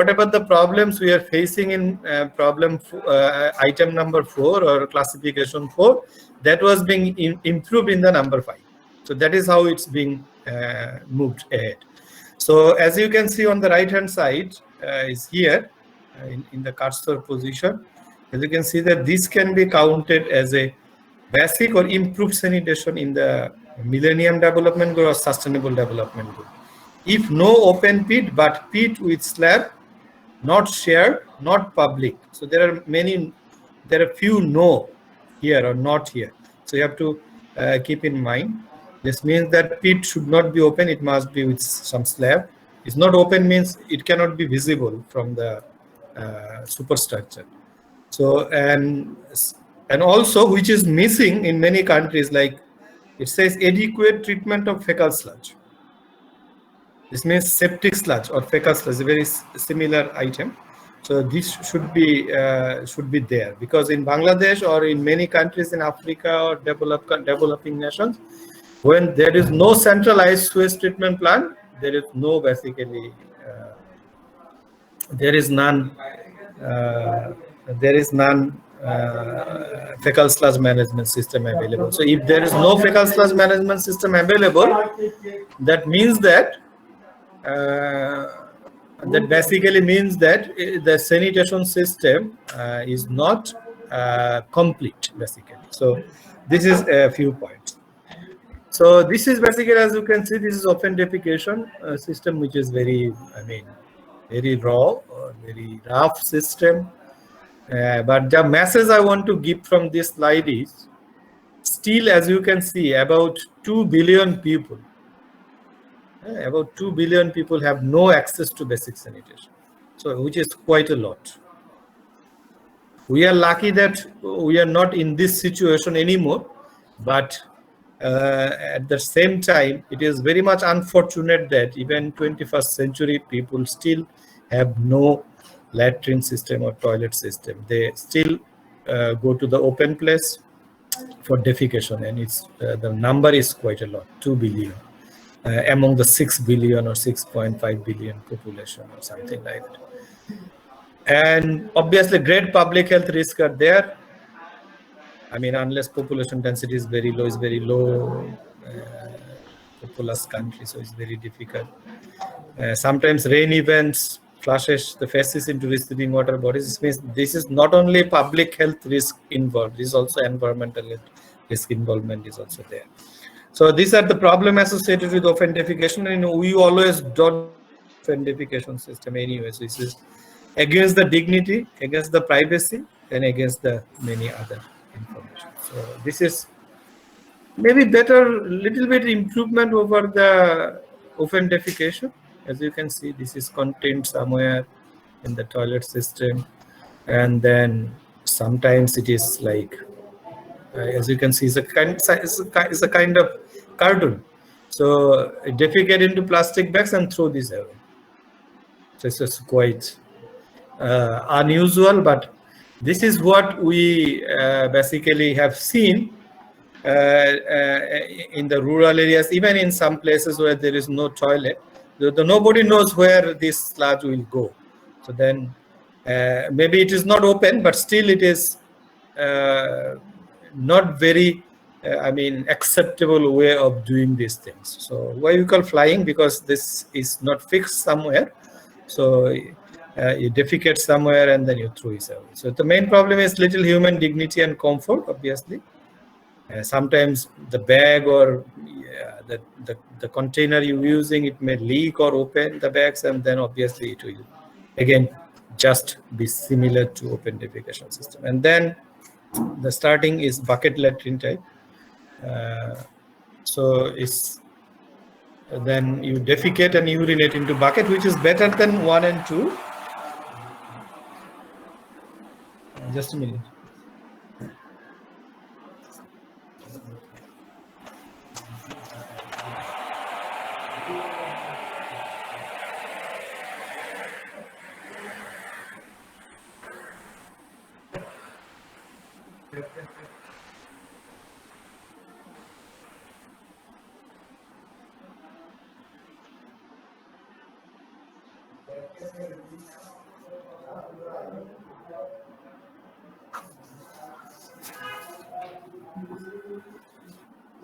whatever the problems we are facing in item number 4 or classification 4, that was being improved in the number 5. So that is how it's being moved ahead. So as you can see on the right hand side is here in the cursor position. As you can see that this can be counted as a basic or improved sanitation in the Millennium Development Goal or Sustainable Development Goal. If no open pit but pit with slab, not shared, not public. So there are few no here or not here. So you have to keep in mind. This means that pit should not be open, it must be with some slab. It's not open means it cannot be visible from the superstructure. So and also which is missing in many countries, like it says adequate treatment of fecal sludge. This means septic sludge or fecal sludge, a very similar item. So this should be there, because in Bangladesh or in many countries in Africa or developing nations, when there is no centralized sewage treatment plant, there is no basically there is none fecal sludge management system available. So if there is no fecal sludge management system available, that means that basically means that the sanitation system is not complete basically. So this is a few points. So this is basically, as you can see, this is open defecation system, which is very, very raw or very rough system. But the message I want to give from this slide is, still, as you can see, about 2 billion people have no access to basic sanitation, so which is quite a lot. We are lucky that we are not in this situation anymore, but at the same time, it is very much unfortunate that even 21st century people still have no latrine system or toilet system. They still go to the open place for defecation, and it's the number is quite a lot, 2 billion. Among the 6 billion or 6.5 billion population or something like that. And obviously great public health risks are there. Unless population density is very low, populous country, so it's very difficult. Sometimes rain events flushes the faces into receiving water bodies. This means this is not only public health risk involved, this is also environmental risk involvement is also there. So these are the problem associated with open defecation, and we always don't open defecation system anyway. So this is against the dignity, against the privacy, and against the many other information. So this is maybe little bit improvement over the open defecation. As you can see, this is contained somewhere in the toilet system, and then sometimes it is like, as you can see, it's a kind of cartoon. So defecate into plastic bags and throw this away. So it's just quite unusual, but this is what we basically have seen in the rural areas, even in some places where there is no toilet. Nobody knows where this sludge will go. So then maybe it is not open, but still it is not very acceptable way of doing these things. So why we call flying, because this is not fixed somewhere. So you defecate somewhere and then you throw it away. So the main problem is little human dignity and comfort, obviously. Sometimes the bag or the container you're using, it may leak or open the bags, and then obviously it will again just be similar to open defecation system. And then the starting is bucket latrine type. So it's then you defecate and urinate into bucket, which is better than 1 and 2. Just a minute.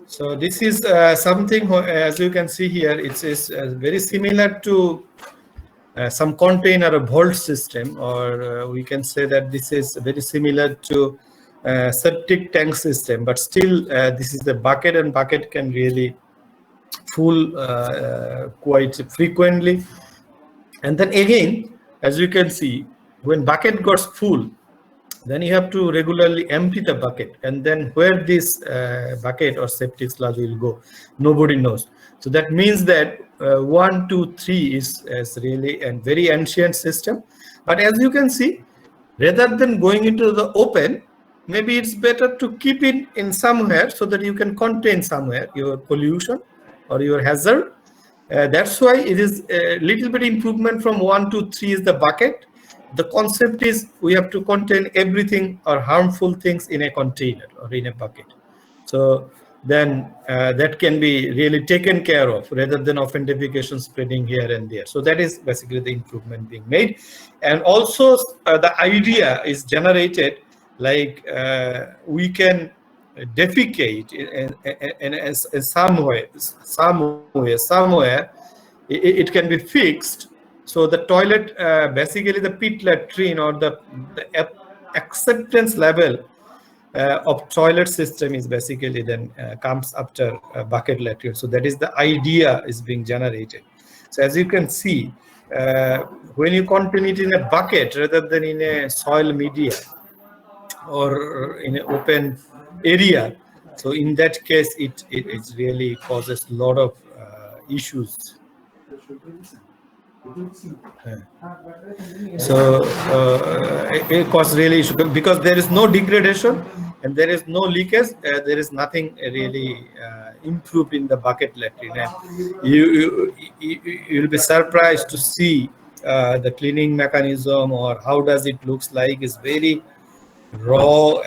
So this is something, as you can see here, it is very similar to some container or vault system, or we can say that this is very similar to septic tank system, but still this is the bucket, and bucket can really full quite frequently. And then again, as you can see, when bucket gets full, then you have to regularly empty the bucket, and then where this bucket or septic sludge will go, nobody knows. So that means that 1, 2, 3 is really a very ancient system. But as you can see, rather than going into the open, maybe it's better to keep it in somewhere so that you can contain somewhere your pollution or your hazard. That's why it is a little bit improvement from 1 to 3 is the bucket. The concept is we have to contain everything or harmful things in a container or in a bucket. So then that can be really taken care of rather than often defecation spreading here and there. So that is basically the improvement being made. And also the idea is generated like we can defecate in somewhere it can be fixed. So the toilet, basically the pit latrine or the acceptance level of toilet system is basically then comes after bucket latrine. So that is the idea is being generated. So as you can see, when you contain it in a bucket rather than in a soil media or in an open area, so in that case it really causes a lot of issues. So it causes really issue because there is no degradation and there is no leakage. There is nothing really improved in the bucket latrine. And you'll be surprised to see the cleaning mechanism or how does it looks like is very raw.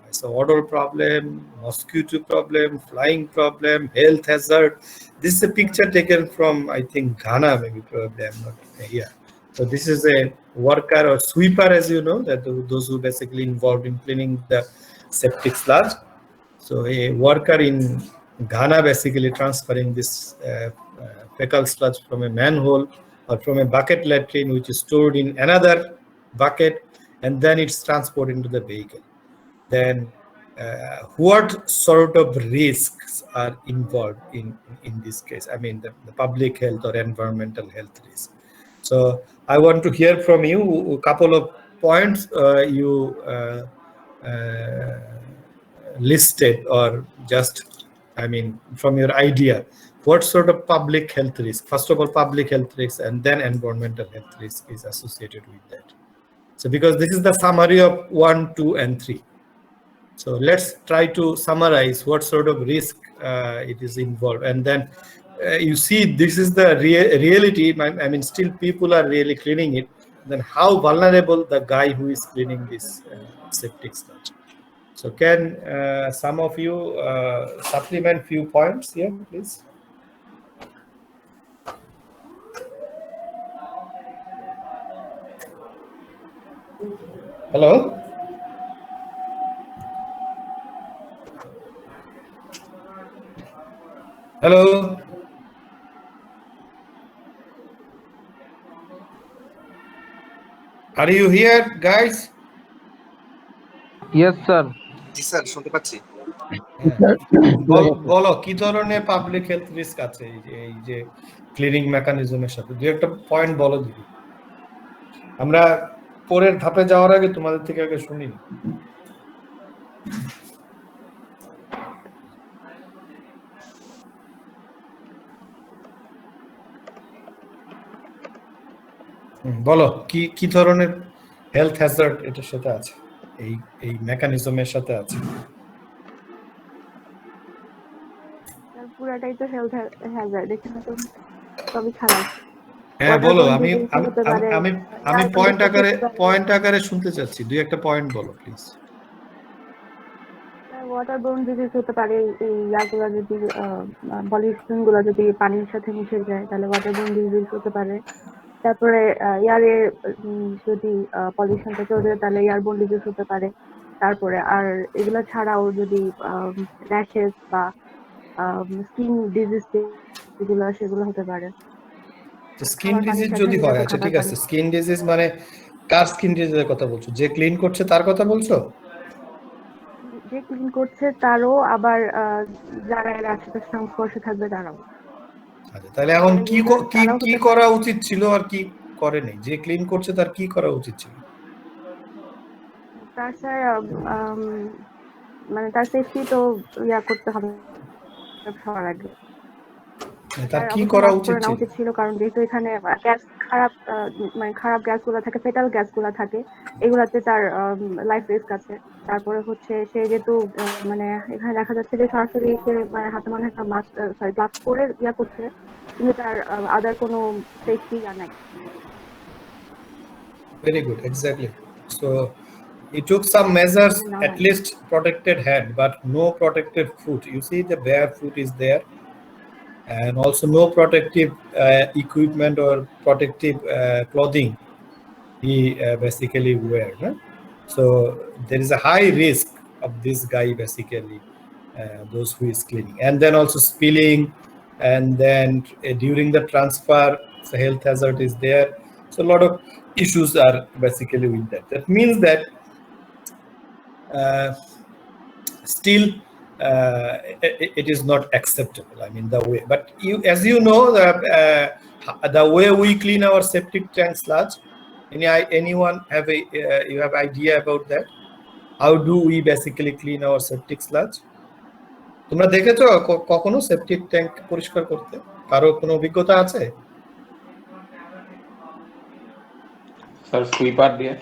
It's an odor problem, mosquito problem, flying problem, health hazard. This is a picture taken from, I think, Ghana, maybe, probably, I'm not here. So this is a worker or sweeper, as you know, that those who basically involved in cleaning the septic sludge. So a worker in Ghana basically transferring this fecal sludge from a manhole or from a bucket latrine, which is stored in another bucket, and then it's transported into the vehicle. Then what sort of risks are involved in this case? I mean, the public health or environmental health risk. So I want to hear from you a couple of points you listed, or just, I mean, from your idea, what sort of public health risk? First of all, public health risk, and then environmental health risk is associated with that. So because this is the summary of 1, 2, and 3. So let's try to summarize what sort of risk it is involved. And then you see, this is the reality. I mean, still people are really cleaning it. Then how vulnerable the guy who is cleaning this septic sludge. So can some of you supplement few points here, please? Hello? Hello? Are you here, guys? Yes, sir. G sir শুনতে পাচ্ছি। বলো কি ধরনের public health risk আছে এই যে cleaning মেকানিজমের সাথে, দুই একটা পয়েন্ট বলো দিদি। আমরা পরের ধাপে যাওয়ার আগে তোমাদের থেকে আগে শুনি। বলো কি ধরনের হেলথ হ্যাজার্ড এটার সাথে আছে, এই মেকানিজমের সাথে আছে? পুরাটাই তো হেলথ হ্যাজার্ড, এখানে তো সবই খারাপ। হ্যাঁ বলো, আমি পয়েন্ট আকারে শুনতে চাচ্ছি, দুই একটা পয়েন্ট বলো প্লিজ। ওয়াটারবোর্ন ডিজিজ হতে পারে, এই ইয়াগুলো যদি পলিউশন গুলো যদি পানির সাথে মিশে যায় তাহলে ওয়াটারবোর্ন ডিজিজ হতে পারে। তারপরে এয়ারের যদি পলিউশনটা চলে যায় তাহলে এয়ারবোর্ন ডিজিজ হতে পারে। তারপরে আর এগুলো ছাড়াও যদি র্যাশেস বা স্কিন ডিজিজ যেগুলো সেগুলো হতে পারে। স্কিন ডিজিজ যদি হয়, আচ্ছা ঠিক আছে, স্কিন ডিজিজ মানে কার স্কিন ডিজিজের কথা বলছো? যে ক্লিন করছে তার কথা বলছো? যে ক্লিন করছে তারও, আবার যারা এর আশেপাশে সংস্পর্শে থাকবে তারাও। আচ্ছা, তাহলে এখন কি করা উচিত ছিল আর কি করেনি? যে ক্লিন করছে তার কি করা উচিত ছিল? তার স্যার মানে তার সেফটি তো করতে হবে সবার আগে। তার কি করা উচিত ছিল কারণ যেহেতু এখানে গ্যাস খারাপ, মানে খারাপ গ্যাসগুলো থাকে, ফেটাল গ্যাসগুলো থাকে, এগুলাতে তার লাইফ রিস্ক আছে। তারপরে হচ্ছে সে যেহেতু মানে এখানে দেখা যাচ্ছে যে সরাসরি সে মানে হাতে মনে একটা মাস্ক সরি গ্লাভস পরে করছে, কিন্তু তার আদার কোনো সেফটি নাই। Very good, exactly. So he took some measures, at least protected hand, but no protected foot. You see the bare foot is there, and also no protective equipment or protective clothing he basically wear. Huh? So there is a high risk of this guy basically, those who is cleaning, and then also spilling, and then during the transfer, the health hazard is there. So a lot of issues are basically with that. That means that still it is not acceptable. I mean the way, but you, as you know, the way we clean our septic tank sludge. Anyone have a you have idea about that? How do we basically clean our septic sludge? তোমরা দেখেছো কখনো septic tank পরিষ্কার করতে? কারো কোনো অভিজ্ঞতা আছে? Sir sweeper দিয়ে।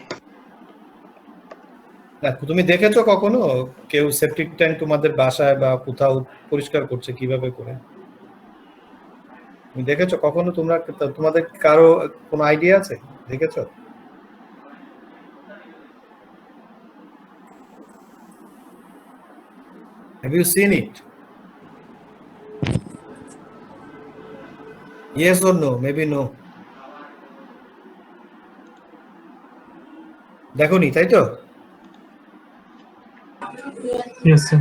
না, তুমি দেখেছো কখনো কেউ সেপটিক ট্যাঙ্ক তোমাদের বাসায় বা কোথাও পরিষ্কার করছে কিভাবে করে? তুমি দেখেছো কখনো? তোমাদের কারো কোনো আইডিয়া আছে? দেখেছো? Have you seen it? Yes or no? Maybe no. দেখোনি, তাই তো? Yes, sir.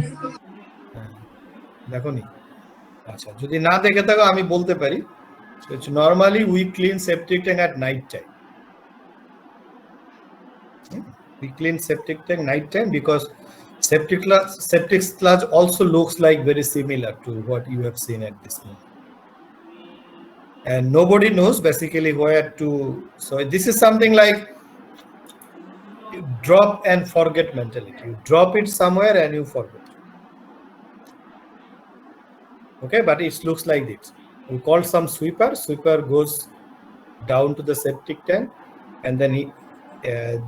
দেখোনি? আচ্ছা, যদি না দেখে থাকো আমি বলতে পারি। So it's normally we clean septic tank at night time. We clean septic tank night time because septic sludge also looks like very similar to what you have seen at this moment. And nobody knows basically where to. So this is something like drop and forget mentality. You drop it somewhere and you forget. Okay, but it looks like this. We call some sweeper. Sweeper goes down to the septic tank, and then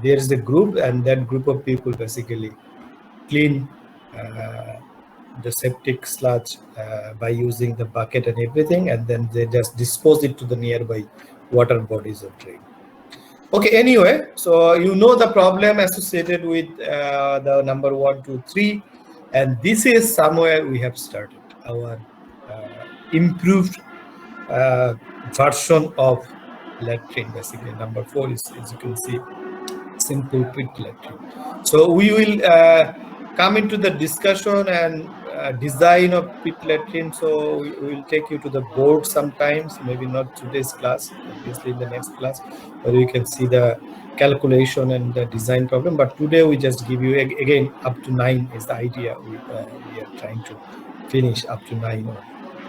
there is a group, and that group of people basically clean the septic sludge by using the bucket and everything, and then they just dispose it to the nearby water bodies or drain. Okay, anyway, so you know the problem associated with the number 1, 2, 3, and this is somewhere we have started our improved version of latrine. Basically, number 4 is, as you can see, simple pit latrine. So we will come into the discussion and design of pit latrine. So we will take you to the board sometimes, maybe not today's class, obviously in the next class, where you can see the calculation and the design problem. But today we just give you again up to 9 is the idea. We are trying to finish up to 9, or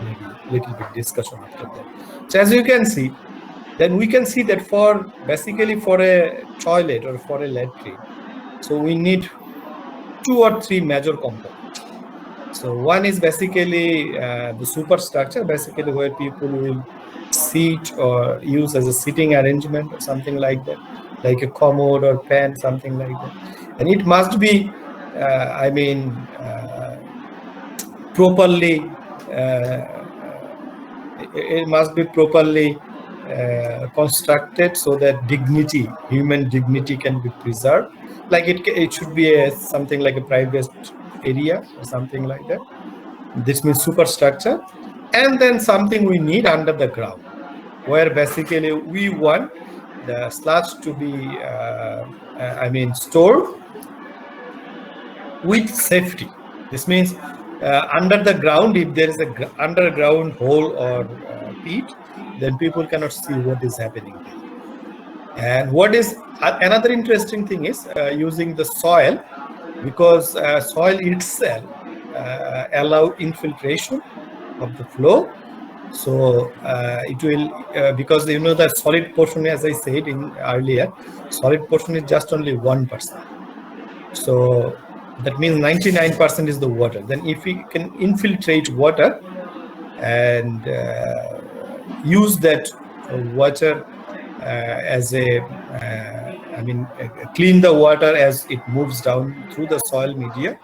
maybe a little bit discussion after that. So as you can see, then we can see that for basically for a toilet or for a latrine, so we need 2 or 3 major components. So one is basically the superstructure, basically where people will sit or use as a sitting arrangement or something like that, like a commode or pan, something like that. And it must be properly it must be properly constructed so that dignity, human dignity, can be preserved. Like it should be something like a private area or something like that. This means superstructure, and then something we need under the ground. where basically we want the sludge to be, stored with safety. This means under the ground, if there is a underground hole or pit, then people cannot see what is happening there. And what is another interesting thing is using the soil, because soil itself allow infiltration of the flow. So it will, because the solid portion, as I said in earlier, solid portion is just only 1%. So that means 99% is the water. Then if we can infiltrate water and use that water as a, clean the water as it moves down through the soil media,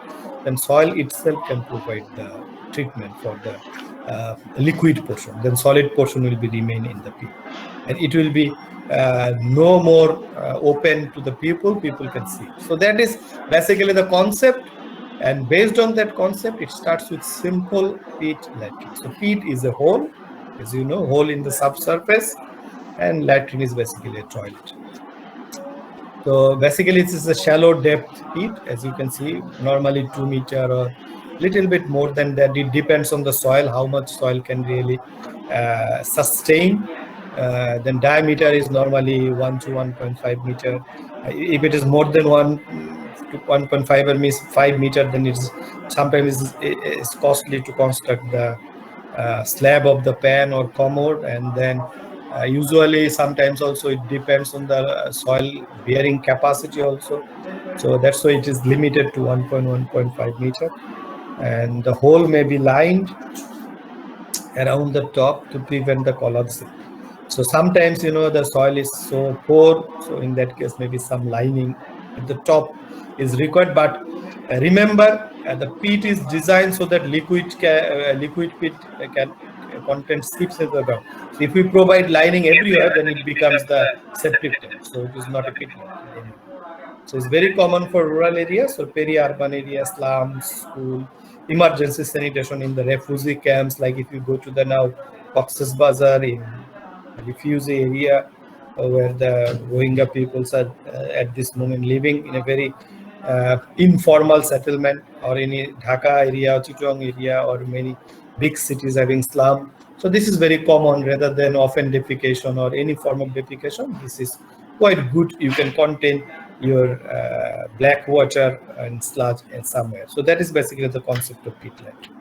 then soil itself can provide the treatment for the liquid portion. Then solid portion will be remain in the pit, and it will be no more open to the people can see. So that is basically the concept, and based on that concept, it starts with simple pit latrine. So pit is a hole, as you know, hole in the subsurface, and latrine is basically a toilet. So basically it is a shallow depth pit, as you can see, normally 2 meter or little bit more than that. It depends on the soil, how much soil can really sustain. Then diameter is normally 1 to 1.5 meter. If it is more than 1 to 1.5 or means 5 meter, then it's sometimes it's costly to construct the slab of the pan or commode. And then usually sometimes also it depends on the soil bearing capacity also. So that's why it is limited to 1.5 meter, and the hole may be lined around the top to prevent the collapsing. So sometimes the soil is so poor, so in that case maybe some lining at the top is required. But remember, the pit is designed so that liquid pit can content seeps into the ground. So if we provide lining everywhere, then it becomes the septic tank. So it is not a pit anymore. So it's very common for rural areas or peri-urban areas, slums, school, emergency sanitation in the refugee camps. Like if you go to the now Cox's Bazar in refugee area, where the Rohingya peoples are at this moment living in a very informal settlement, or any Dhaka area, Chittagong area, or many big cities having slum. So this is very common rather than often defecation or any form of defecation. This is quite good. You can contain your black water and sludge somewhere. So that is basically the concept of pit latrine.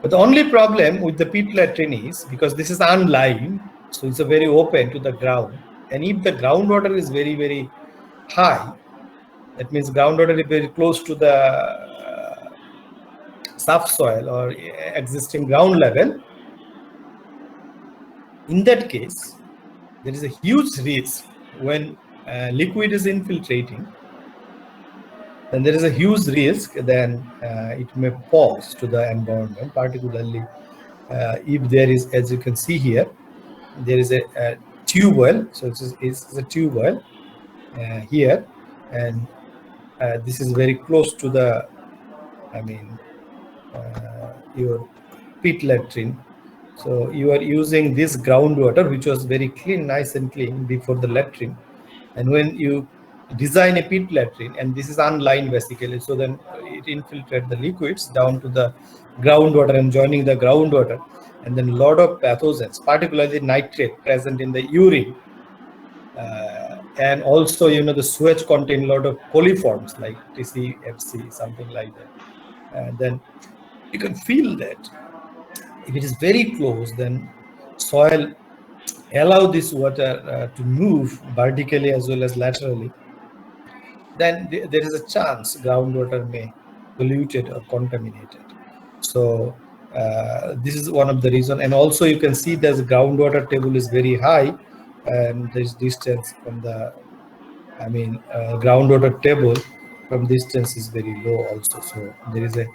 But the only problem with the pit latrine is because this is unlined, so it's a very open to the ground. And if the groundwater is very, very high, that means groundwater is very close to the subsoil or existing ground level. In that case, there is a huge risk when liquid is infiltrating. Then there is a huge risk, then it may pause to the environment, particularly if there is, as you can see here, there is a tube well. So it's a tube well here, and this is very close to the, your pit latrine. So you are using this groundwater, which was very clean, nice and clean before the latrine. And when you design a pit latrine, and this is unlined basically, so then it infiltrates the liquids down to the groundwater and joining the groundwater, and then a lot of pathogens, particularly nitrate present in the urine, and also the sewage contain a lot of coliforms like TCFC, something like that. And then you can feel that if it is very close, then soil allow this water to move vertically as well as laterally, then there is a chance groundwater may polluted or contaminated. So this is one of the reason. And also you can see that the groundwater table is very high, and this distance from the groundwater table from distance is very low also. So there is a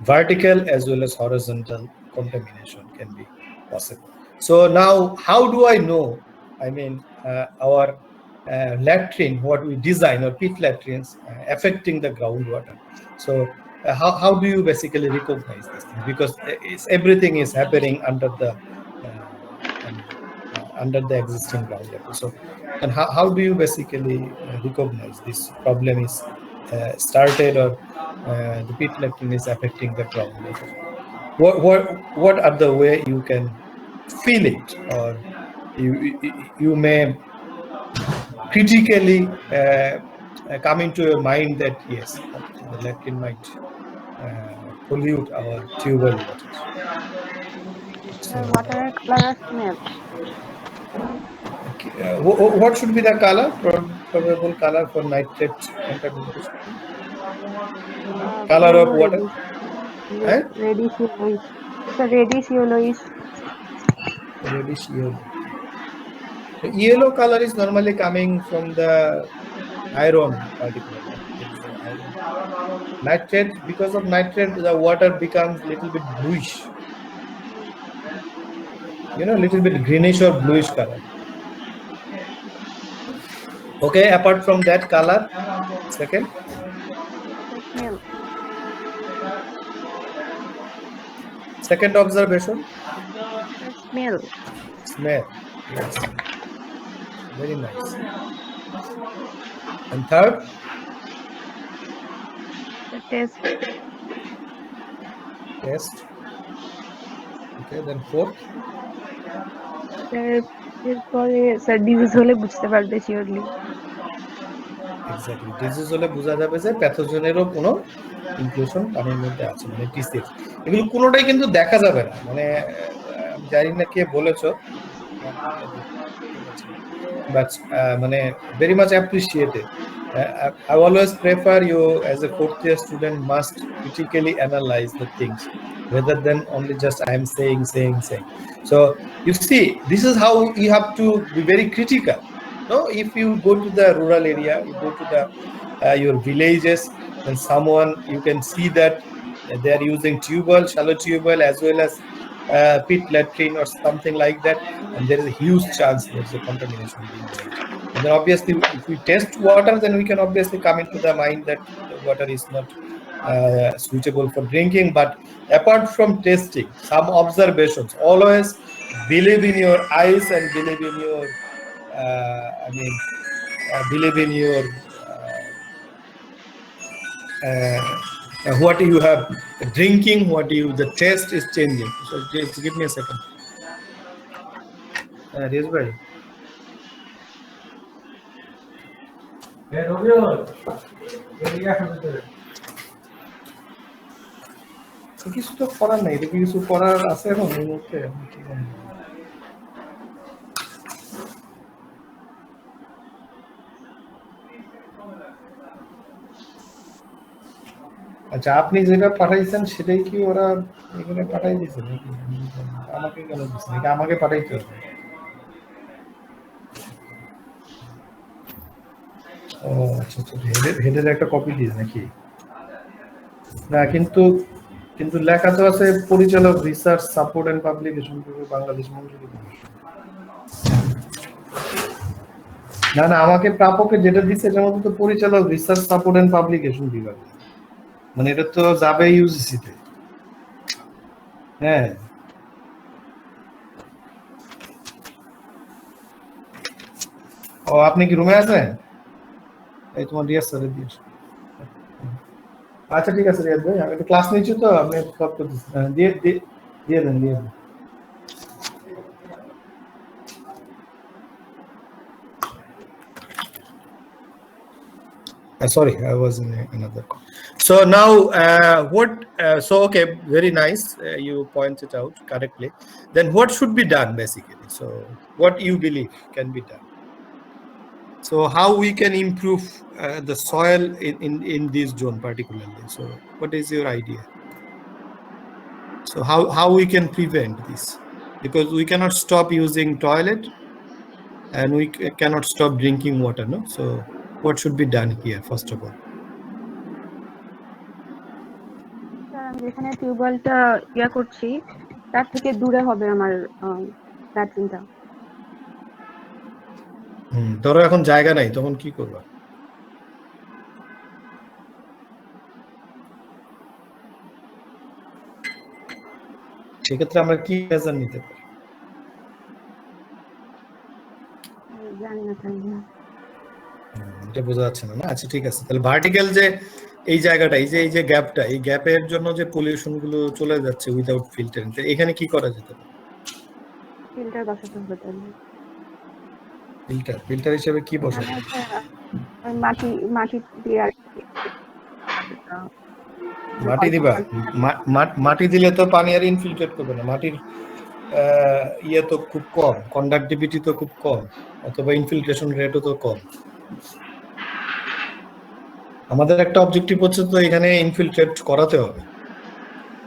vertical as well as horizontal contamination can be possible. So now how do I know, our latrine, what we design, or pit latrines affecting the groundwater? So how do you basically recognize this thing? Because everything is happening under the under the existing ground level. So, and how do you basically recognize this problem is started, or the pit latrine is affecting the ground level? What are the way you can feel it, or you may critically come into your mind that yes, the latrine might pollute our tubewell water. So, water color or smell? what should be the color, probable color for nitrate contamination? Color of Yellow, water? reddish, Eh? reddish yellowish. It's a reddish yellowish. Reddish yellow. So yellow color is normally coming from the iron, particularly. There is the iron. Nitrate, because of nitrate, the water becomes little bit bluish. Little bit greenish or bluish color. Okay, apart from that color, second Smell. observation, Smell. smell. Yes, very nice. And third, The taste. taste. Okay, then fourth, এরপরে sir disease হলে বুঝতে পারবে surely. Exactly disease হলে বোঝা যাবে যে প্যাথোজেনেরও কোনো inclusion পানির মধ্যে আছে, মানে টিসিএস। এগুলো কোনোটাই কিন্তু দেখা যাবে না, মানে আমি জানি না কে বলেছো, but মানে very much appreciated. I always prefer you as a fourth year student must critically analyze the things rather than only just I am saying. So you see, this is how you have to be very critical. No, if you go to the rural area, you go to the your villages, and someone you can see that they are using tubewell, shallow tubewell, as well as pit latrine or something like that, and there is a huge chance there is a contamination being made. And then obviously, if we test water, then we can obviously come into the mind that the water is not suitable for drinking. But apart from testing, some observations. Always believe in your eyes and believe in your, believe in your. What you have drinking, the taste is changing. So just give me a second. Yes, bhai. কিছু তো করার নাই, এটা কিছু করার আছে এখন এই মুহূর্তে? আচ্ছা, আপনি যেটা পাঠাইছেন সেটাই কি ওরা এখানে পাঠাই দিয়েছে নাকি? আমাকে কেন দিচ্ছে নাকি? আমাকে পাঠাইতে হবে? ও আচ্ছা আচ্ছা, হেডের একটা কপি দিয়েছে নাকি? না, কিন্তু লেখা তো আছে পরিচালক, research support and publication, Bangladesh মঞ্জুরি কমিশন। না, আমাকে প্রাপকে যেটা দিচ্ছে এটার মধ্যে তো পরিচালক, রিসার্চ সাপোর্ট এন্ড পাবলিকেশন বিভাগ, মানে এটা তো যাবে ইউজিসি তে। হ্যাঁ, ও আপনি কি রুমে আছেন? এই তোমার রিয়াজ স্যারের দিয়ে। আচ্ছা ঠিক আছে রিয়াজ ভাই, আমি তো ক্লাস নিচ্ছি, তো আপনি সব দিয়ে দেন। Sorry, I was in another call. So now, okay, very nice. You pointed out correctly. Then what should be done basically? So what you believe can be done? So how we can improve the soil in this zone particularly? So what is your idea? So how we can prevent this? Because we cannot stop using toilet, and we cannot stop drinking water, no? So what should be done here first of all? আমি যেখানে টিউবওয়েলটা করছি তার থেকে দূরে হবে আমার ল্যাট্রিনটা। ধরো এখন জায়গা নাই, তখন কি করবা? সেক্ষেত্রে আমরা কি মেজার নিতে পারি? জানি না স্যার। এটা বোঝা যাচ্ছে না। আচ্ছা ঠিক আছে, তাহলে ভার্টিক্যাল যে এই জায়গাটা, এই যে গ্যাপটা, এই গ্যাপের জন্য যে পলিউশন গুলো চলে যাচ্ছে উইদাউট ফিল্টারিং, এখানে কি করা যেতে পারে? ফিল্টার বসাতে হবে তাহলে। ফিল্টার হিসেবে কি বসাতে মানে হবে? হচ্ছে মাটি দিয়ে আর কি মাটি দিবা? মাটি দিলে তো পানি আর ইনফিল্ট্রেট করবে না। মাটির ইয়ে তো খুব কম, কন্ডাক্টিভিটি তো খুব কম, অথবা ইনফিল্ট্রেশন রেটও তো কম। আমাদের একটা অবজেক্টিভ হচ্ছে তো এখানে ইনফিল্ট্রেট করাতে হবে।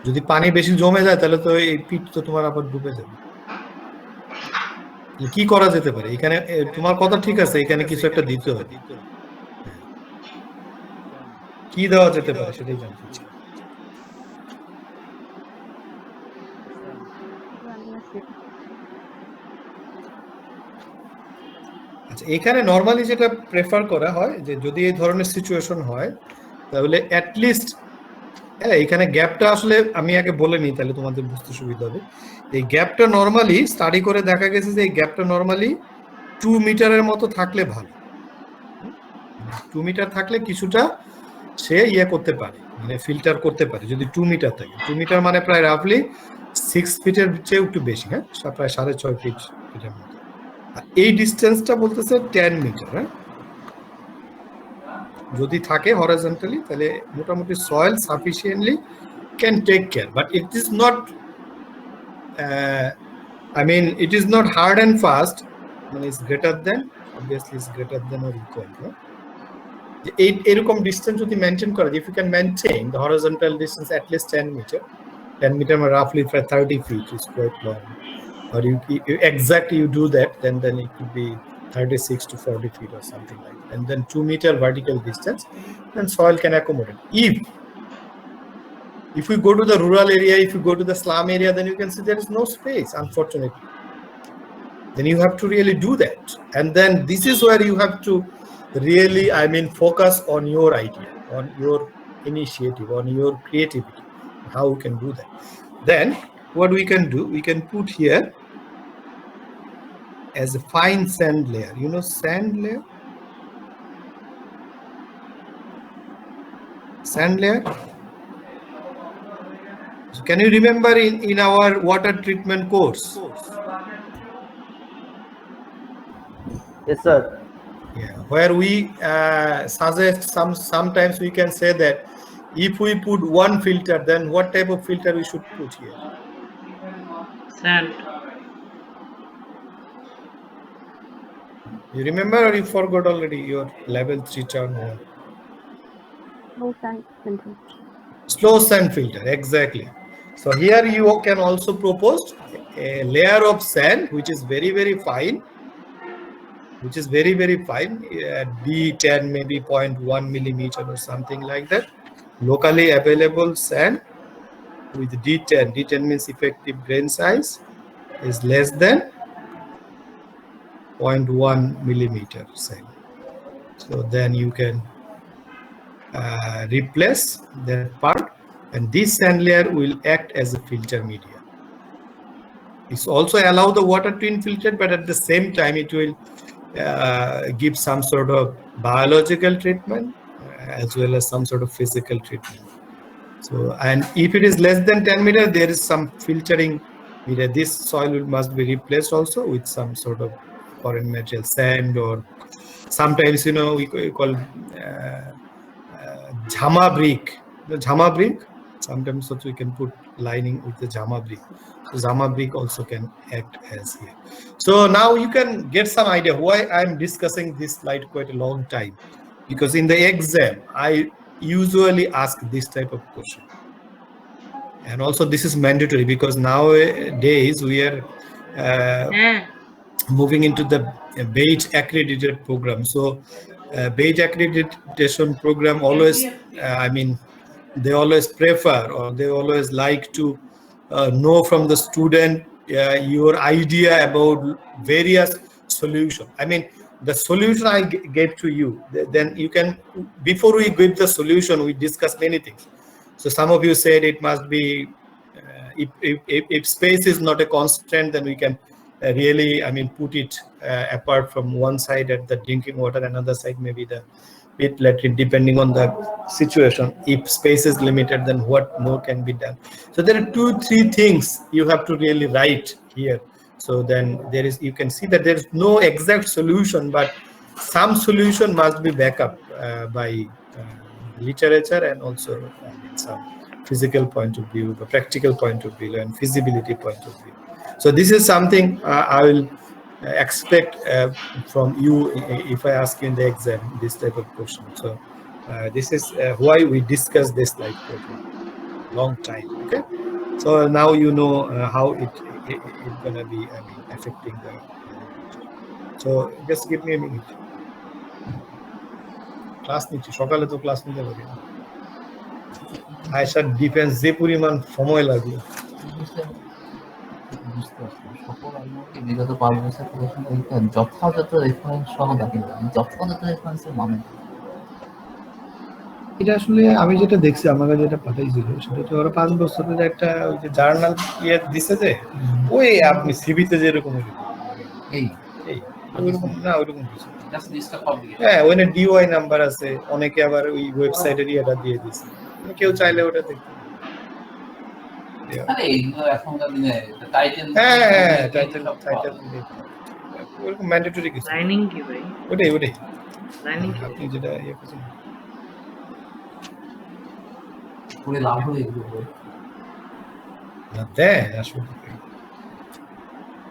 যদি পানি বেশি জমে যায় তাহলে তো এই পিট তো তোমার আবার ডুবে যাবে। কি করা যেতে পারে এখানে? তোমার কথা ঠিক আছে, এখানে কিছু একটা দিতে হবে। কি দেওয়া যেতে পারে সেটাই জানতে চাই। আচ্ছা, এখানে নরমালি যেটা প্রেফার করা হয় যে যদি এই ধরনের সিচুয়েশন হয় তাহলে অ্যাটলিস্ট, হ্যাঁ, এখানে গ্যাপটা আসলে আমি আগে বলে নিই তাহলে তোমাদের বুঝতে সুবিধা হবে। এই গ্যাপটা নরমালি স্টাডি করে দেখা গেছে যে এই গ্যাপটা নরমালি 2 মিটারের মতো থাকলে ভালো। 2 মিটার থাকলে কিছুটা সে ইয়ে করতে পারে, মানে ফিল্টার করতে পারে যদি 2 মিটার থাকে। 2 মিটার মানে প্রায় রাফলি 6 ফিটের চেয়ে একটু বেশি, হ্যাঁ, প্রায় 6.5 ফিটের মতো। আর এই ডিস্টেন্সটা বলতেছে 10 মিটার। হ্যাঁ, যদি থাকে হরাইজন্টালি তাহলে মোটামুটি soil sufficiently can take care, but it is not, I mean it is not hard and fast, মানে is greater than, obviously is greater than or equal, no? এরকম ডিস্টেন্স যদি মেনটেন করে, if you can maintain the horizontal distance at least 10 meter, 10 meter roughly 30 feet is quite long, or you exactly you do that, then it could be 36 to 40 feet or something like that, and then 2 meter vertical distance, then soil can accommodate. If we go to the rural area, if you go to the slum area, then you can see there is no space, unfortunately. Then you have to really do that, and then this is where you have to really, I mean, focus on your idea, on your initiative, on your creativity, how we can do that. Then what we can do, we can put here as a fine sand layer. You know sand layer? Sand layer? So can you remember in our water treatment course? Yes, sir. Yeah, where we suggest sometimes we can say that if we put one filter, then what type of filter we should put here? Sand. You remember or you forgot already your level 3 term? Slow sand filter, exactly. So here you can also propose a layer of sand which is very fine, D10 maybe 0.1 millimeter or something like that. Locally available sand with D10. D10 means effective grain size is less than 0.1 millimeter sand. So then you can replace that part, and this sand layer will act as a filter media. It's also allow the water to infiltrate, but at the same time it will give some sort of biological treatment as well as some sort of physical treatment. So, and if it is less than 10 meter, there is some filtering media. This soil must be replaced also with some sort of foreign material, sand, or sometimes, you know, we call jhama brick. The jhama brick, sometimes also we can put lining with the jhama brick. So jhama brick also can act as here. So now you can get some idea why I'm discussing this slide quite a long time, because in the exam I usually ask this type of question, and also this is mandatory because nowadays we are moving into the beige accredited program. So beige accreditation program always, I mean, they always prefer, or they always like to know from the student your idea about various solution. I mean, the solution I gave to you, then you can, before we give the solution, we discuss many things. So some of you said it must be if space is not a constant, then we can really, I mean, put it apart from one side at the drinking water, another side maybe the pit latrine, depending on the situation. If space is limited, then what more can be done? So there are 2-3 things you have to really write here. So then there is, you can see that there is no exact solution, but some solution must be back up by literature and also some physical point of view, the practical point of view, and feasibility point of view. So this is something I will expect from you if I ask you in the exam this type of question. So this is why we discuss this like for a long time. Okay, so now you know how it gonna be, I mean, affecting the so just give me a minute. Class নিচ্ছি সকালে তো class নিতে পারি না আয়সার defence যে পরিমাণ সময় লাগলো বিগত 5 বছর যথাযথ রেফারেন্স সহ দেখেন যথাযথ রেফারেন্সের মানে এটা আসলে আমি যেটা দেখছি আমাকে যেটা পাঠাইছিল সেটা তো ওরা 5 বছরের একটা ওই যে জার্নাল ইয়ে দিছে যে ওই আপনি সিভিতে যেরকম এই ওইরকম না ওইরকম কিছু জাস্ট লিস্ট অফ পাবলিক হ্যাঁ ওখানে ডিওআই নাম্বার আছে অনেকে আবার ওই ওয়েবসাইটেরই এটা দিয়ে দিছে কেউ চাইলে ওটা দেখতে আরে এইগুলো এখনকার দিনে টাইটেল হ্যাঁ টাইটেল ওরকম ম্যান্ডেটরি কিছু লাইনিং কি ভাই ওটাই লাইনিং আপনি যেটা ইয়ে করছেন পুরো লাভ হয়ে এগুলো না দেয় আসলে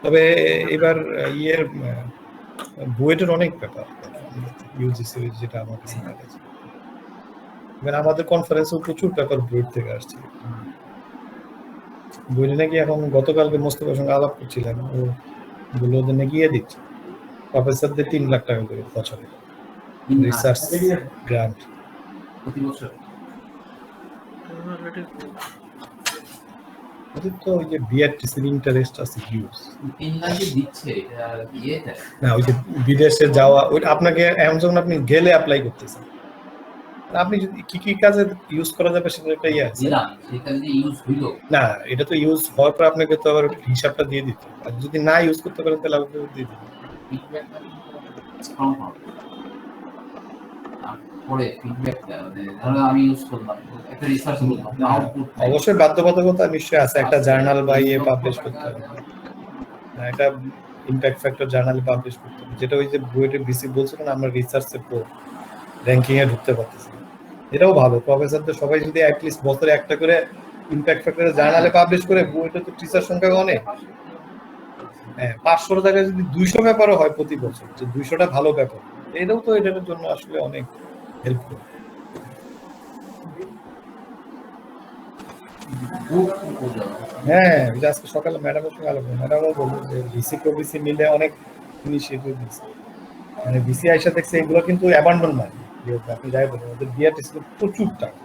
তবে এবার ইয়ের বুয়েটের অনেক ব্যাপার ইউজিসি যেটা আমার কাছে লাগছে এবার আমাদের কনফারেন্সেও প্রচুর পেপার বুয়েট থেকে আসছে বুয়েটে নাকি এখন গতকালকে মোস্তফার সঙ্গে আলাপ করছিলাম ও বললো ওদের নাকি ইয়ে দিচ্ছে প্রফেসরদের 3 লাখ টাকা করে বছরে রিসার্চ গ্রান্ট প্রতি বছর ওদের তো ওই যে বিআরটিসির ইন্টারেস্ট আছে হিউজ 3 লাখ দিচ্ছে ইয়েটা না ওই যে বিদেশে যাওয়া ওই আপনাকে অ্যামাজন আপনি গেলে অ্যাপ্লাই করতেছেন আপনি যদি কি কাজে ইউজ করা যাবে সেটা একটা ইয়ে আছে না সেটা যদি ইউজ হইলো না এটা তো ইউজ হওয়ার পর আপনাকে তো আবার হিসাবটা দিয়ে দিতে আর যদি না ইউজ করতে পারেন তাহলে আপনাকে দিয়ে দিতে পরে ফিডব্যাকটা ধরো আমি ইউজ করলাম একটা রিসার্চ করলাম আউটপুট অবশ্যই বাধ্যবাধকতা নিশ্চয়ই আছে একটা জার্নাল বা ইয়ে পাবলিশ করতে হবে একটা ইমপ্যাক্ট ফ্যাক্টর জার্নালে পাবলিশ করতে হবে যেটা ওই যে বুয়েটে বিসি বলছিল না আমরা রিসার্চের পর র্যাঙ্কিং এ ঢুকতে পারতেছি এটাও ভালো প্রফেসরদের সবাই যদি অ্যাটলিস্ট বছরে একটা করে ইমপ্যাক্ট ফ্যাক্টরে জার্নালে পাবলিশ করে বুয়েটে তো টিচার সংখ্যা অনেক হ্যাঁ 500 টাকা যদি 200 পেপারও হয় প্রতি বছর যে 200টা ভালো পেপার এটাও তো এটার জন্য আসলে অনেক হেল্পফুল হ্যাঁ আজকে সকালে ম্যাডামের সঙ্গে আলোচনা ম্যাডামও বললো যে ভিসি প্রভিসি মিলে অনেক ইনিশিয়েটিভ দিচ্ছে মানে ভিসি আইসা দেখছে এগুলো কিন্তু অ্যাবান্ডন মানি আপনি যাই বলেন ওদের বিআরটিসি প্রচুর টাকা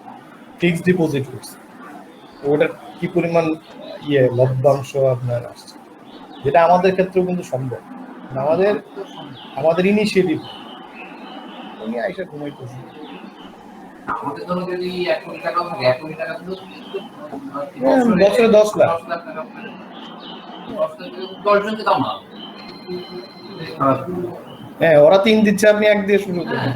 ফিক্সড ডিপোজিট করছে ওটার কি পরিমাণ ইয়ে লভ্যাংশ আপনার আসছে যেটা আমাদের ক্ষেত্রেও কিন্তু সম্ভব আমাদের ইনিশিয়েটিভ উনি আইসা ঘুমাইতেছে আমাদের ধরো যদি 1 কোটি টাকা থাকে 1 কোটি টাকা দিলেও বছরে 10 লাখ 10 লাখ টাকা 10 জনকে দাও না হ্যাঁ ওরা 3 দিচ্ছে আপনি 1 দিয়ে শুরু করেন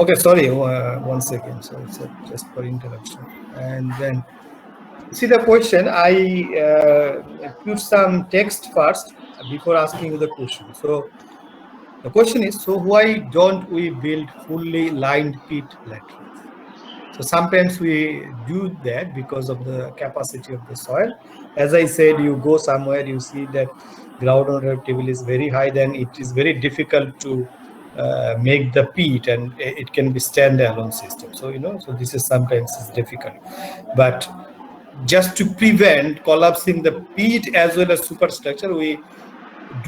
Okay, sorry, 1 second. So it's just for interruption. And then, see the question. I put some text first before asking you the question. So the question is: so why don't we build fully lined pit latrines? So sometimes we do that because of the capacity of the soil. As I said, you go somewhere, you see that groundwater table is very high, then it is very difficult to make the peat, and it can be standalone system. So so this is sometimes is difficult, but just to prevent collapsing the peat as well as superstructure, we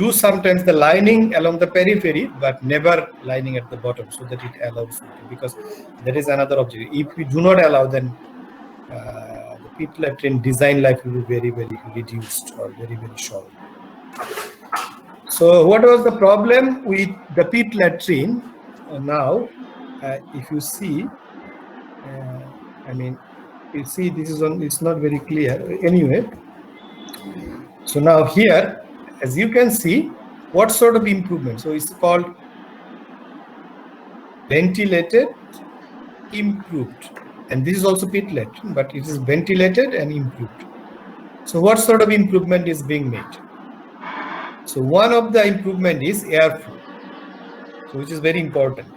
do sometimes the lining along the periphery, but never lining at the bottom, so that it allows, because that is another objective. If we do not allow, then the pit latrine design life will be very, very reduced or very, very short. So what was the problem with the pit latrine? Now, if you see, I mean, you see, this is on. It's not very clear. Anyway, so now here, as you can see, what sort of improvement? So it's called ventilated, improved, and this is also pitlet, but it is ventilated and improved. So what sort of improvement is being made? So one of the improvement is airflow, so which is very important.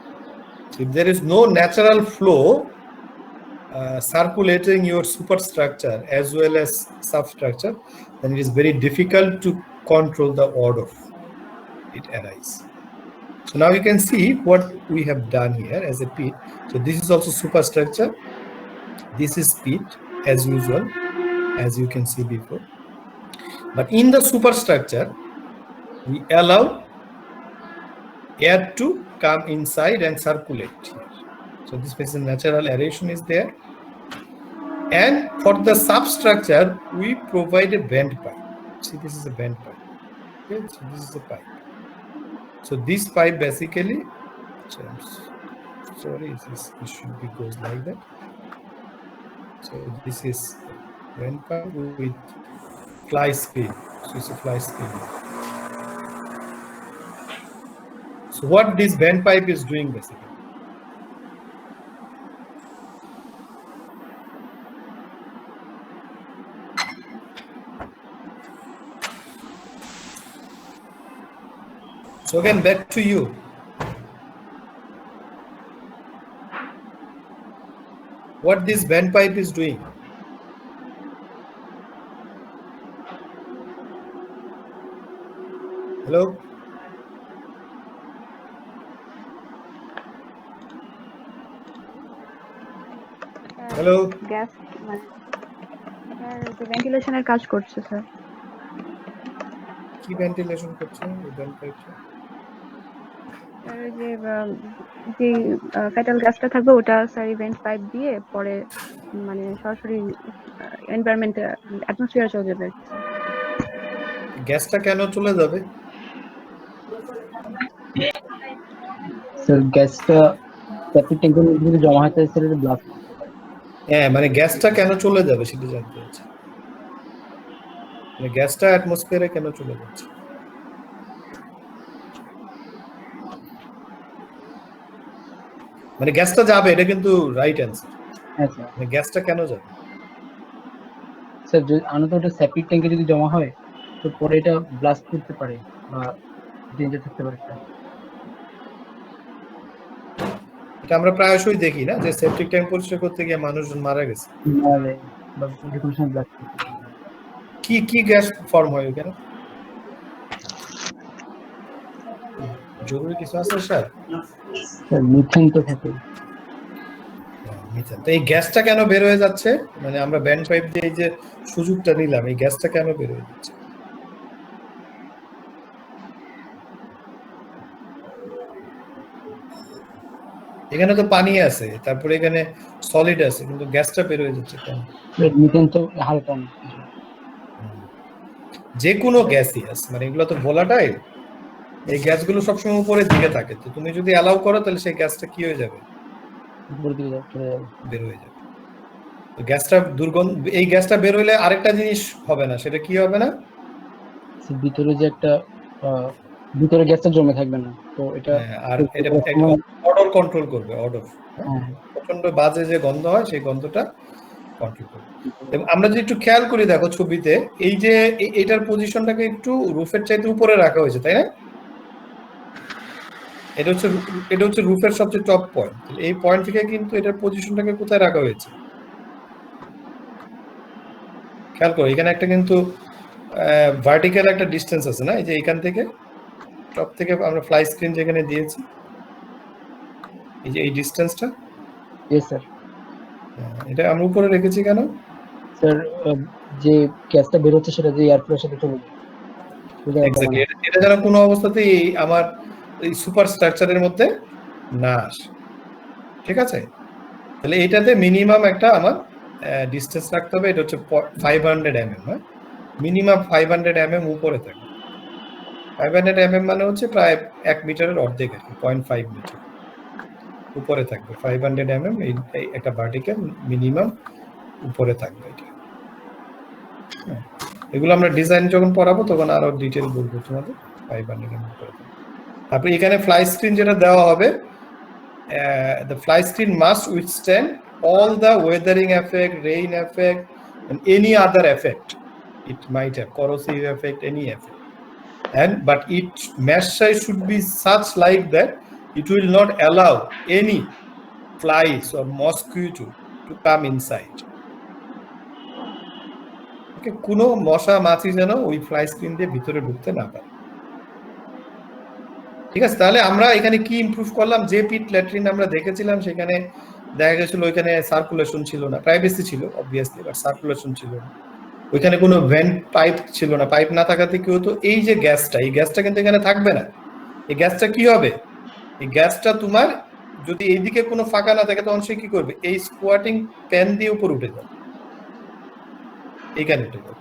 So if there is no natural flow circulating your superstructure as well as substructure, then it is very difficult to control the odor it arises. So now you can see what we have done here as a pit. So this is also superstructure. This is pit as usual, as you can see before. But in the superstructure, we allow air to come inside and circulate here. So this is natural aeration is there. And for the substructure, we provide a vent pipe. See, this is a vent pipe. Okay, so this is a pipe. So this pipe basically, sorry, this should be goes like that. So this is vent pipe with fly screen. So it's a fly screen. So what this vent pipe is doing basically? So again, back to you. What this vent pipe is doing? Hello? Hello? Gas ভেন্টিলেশনের কাজ করছে sir. কি ventilation করছে এই vent পাইপটা? Sir যে fatal গ্যাসটা থাকবে ওটা স্যার ভেন্ট পাইপ দিয়ে পরে মানে সরাসরি এনভায়রনমেন্টে অ্যাটমসফিয়ারে চলে যাবে। গ্যাসটা কেন চলে যাবে? স্যার গ্যাসটা সেপ্টিক ট্যাঙ্কের মধ্যে যদি জমা হয় তাহলে স্যার এটা ব্লাস্ট। হ্যাঁ, মানে গ্যাসটা কেন চলে যাবে সেটা জানতে চাচ্ছি। মানে গ্যাসটা অ্যাটমসফিয়ারে কেন চলে যাচ্ছে? মানে গ্যাসটা যাবে, এটা কিন্তু রাইট অ্যান্সার। হ্যাঁ স্যার। মানে গ্যাসটা কেন যাবে? স্যার যদি আনত ওটা সেপ্টিক ট্যাঙ্কে যদি জমা হয় তো পরে এটা ব্লাস্ট করতে পারে বা ডেঞ্জার থাকতে পারে স্যার। এটা আমরা প্রায়শই দেখি না যে সেপটিক ট্যাঙ্ক পরিষ্কার করতে গিয়ে মানুষজন মারা গেছে। বা ডিকমিশন ব্লাস্ট কি কি গ্যাস ফর্ম হয় ওখানে? জরুরি কিছু আছে স্যার? স্যার মিথেন তো থাকে। মিথেন। তো এই গ্যাসটা কেন বের হয়ে যাচ্ছে? মানে আমরা ব্যান্ড পাইপ দিয়ে এই যে সুযোগটা নিলাম, এই গ্যাসটা কেন বের হয়ে যাচ্ছে? এখানে তো পানি আছে, তারপরে এখানে সলিড আছে, কিন্তু গ্যাসটা বের হয়ে যাচ্ছে কেন? মিথেন তো হালকা না। যে কোনো গ্যাসিয়াস, মানে এগুলো তো ভোলাটাইল, এই গ্যাসগুলো সবসময় উপরের দিকে থাকে। তো তুমি যদি অ্যালাউ করো তাহলে সেই গ্যাসটা কি হয়ে যাবে? উপরের দিকে চলে যাবে, বের হয়ে যাবে। তো গ্যাসটা দুর্গন্ধ, এই গ্যাসটা বের হইলে আরেকটা জিনিস হবে না, সেটা কি হবে না? ভিতরে যে একটা ভিতরে গ্যাসটা জমে থাকবে না, তো এটা আর এটা অডর কন্ট্রোল করবে, অডর। প্রচন্ড বাজে যে গন্ধ হয় সেই গন্ধটা কন্ট্রোল করবে। এবং আমরা যদি একটু খেয়াল করি, দেখো ছবিতে এই যে এটার পজিশনটাকে একটু রুফের চাইতে উপরে রাখা হয়েছে, তাই না? এটা হচ্ছে রুফের সবচেয়ে টপ পয়েন্ট। এই পয়েন্ট থেকে কিন্তু এটার পজিশনটাকে কোথায় রাখা হয়েছে খেয়াল করো। এখানে একটা কিন্তু ভার্টিক্যাল একটা ডিস্টেন্স আছে না, এই যে এখান থেকে টপ থেকে আমরা ফ্লাই স্ক্রিন যেখানে দিয়েছি, এই যে এই ডিস্টেন্সটা, ইয়েস স্যার। এটা আমরা উপরে রেখেছি কেন স্যার যে গ্যাসটা বের হচ্ছে সেটা যে এয়ার ফ্লোর সাথে চলে যায়। এক্স্যাক্টলি, এটা যেন কোনো অবস্থাতেই আমার এই সুপার স্ট্রাকচারের মধ্যে না আসে। ঠিক আছে, তাহলে এটাতে মিনিমাম একটা আমার ডিস্টেন্স রাখতে হবে। এটা হচ্ছে 500 mm, হ্যাঁ, মিনিমাম 500 mm উপরে থাকে। 500 mm মানে হচ্ছে প্রায় 1 মিটারের অর্ধেক আর কি, 0.5 মিটার। উপরে থাকবে 500 mm, এই একটা ভার্টিক্যাল মিনিমাম উপরে থাকবে এটা। এগুলো আমরা ডিজাইন যখন পড়াবো তখন আরো ডিটেল বলবো তোমাদের। 500 mm উপরে থাকবে। তারপরে এখানে ফ্লাই স্ক্রিন যেটা দেওয়া হবে, the fly screen must withstand all the weathering effect, rain effect, and any other effect it might have, corrosive effect, any effect. But its mesh size should be such like that it will not allow any flies or mosquito to come inside. Okay, কোনো মশা মাছি যেন ওই fly screen দিয়ে ভিতরে ঢুকতে না পারে। ঠিক আছে, তাহলে আমরা এখানে কি ইমপ্রুভ করলাম? যে পিট ল্যাট্রিন আমরা দেখেছিলাম সেখানে দেখা গেছিল ওইখানে সার্কুলেশন ছিল না, প্রাইভেসি ছিল অবভিয়াসলি, বাট সার্কুলেশন ছিল না। ওইখানে কোনো ভেন্ট পাইপ ছিল না, পাইপ না থাকাতে কি হতো, এই যে গ্যাসটা, এই গ্যাসটা কিন্তু এখানে থাকবে না। এই গ্যাসটা কি হবে, এই গ্যাসটা তোমার যদি এইদিকে কোনো ফাঁকা না থাকে তখন সে কি করবে, এই স্কোয়াটিং প্যান দিয়ে উপর উঠে যাবে, এইখানে উঠে যাবে।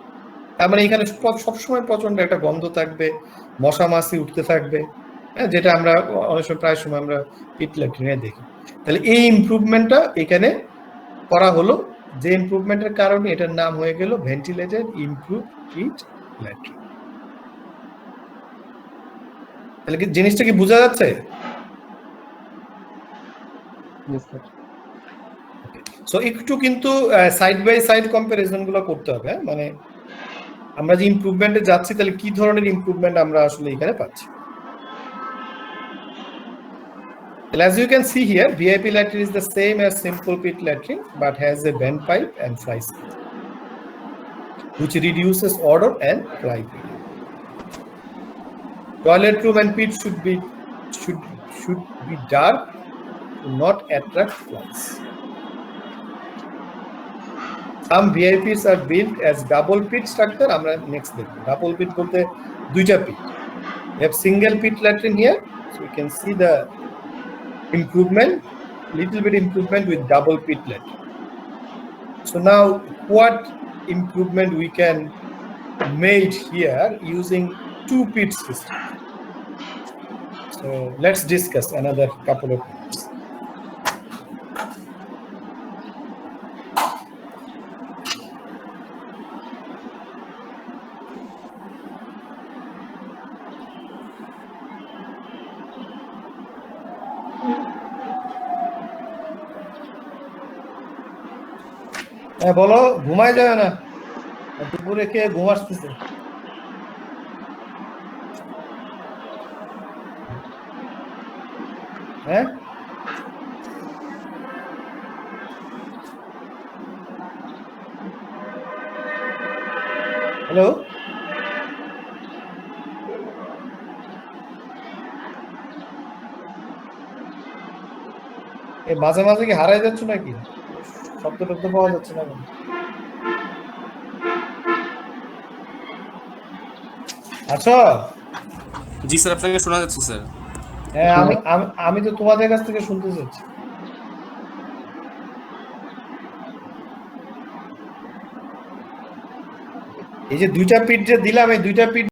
তার মানে এখানে সবসময় প্রচন্ড একটা গন্ধ থাকবে, মশা মাছি উঠতে থাকবে, হ্যাঁ, যেটা আমরা অনেক সময় প্রায় সময় আমরা পিট ল্যাট্রিনে দেখি। তাহলে এই ইমপ্রুভমেন্টটা এখানে করা হলো, যে ইমপ্রুভমেন্টের কারণে এটার নাম হয়ে গেল ভেন্টিলেটেড ইমপ্রুভ পিট ল্যাট্রিন। তাহলে কি জিনিসটা কি বোঝা যাচ্ছে? সো একটু কিন্তু সাইড বাই সাইড কম্পারিজন গুলো করতে হবে, মানে আমরা যে ইমপ্রুভমেন্টে যাচ্ছি তাহলে কি ধরনের ইমপ্রুভমেন্ট আমরা আসলে এখানে পাচ্ছি। As you can see here, VIP latrine is the same as simple pit latrine but has a bend pipe and fly screen, which reduces odor and fly breeding. Toilet room and pit should be dark to not attract flies. Some VIPs are built as double pit structure. আমরা next দেখব double pit বলতে দুইটা pit. We have single pit latrine here, so we can see the improvement, little bit improvement with double pit latrine. So now what improvement we can made here using two pit system? So let's discuss another couple of minutes. হ্যাঁ বলো, ঘুমায় যাবে না, দুপুরে খেয়ে ঘুম আসতেছে। হ্যাঁ হ্যালো, এই মাঝে মাঝে কি হারাই যাচ্ছ নাকি? শব্দ টব্দ পাওয়া যাচ্ছে না। আচ্ছা, জি স্যার, আপনাকে শোনা যাচ্ছে স্যার। হ্যাঁ, আমি তো তোমাদের কাছ থেকে শুনতে চাচ্ছি। এই যে দুইটা পিট যে দিলাম, এই দুইটা পিট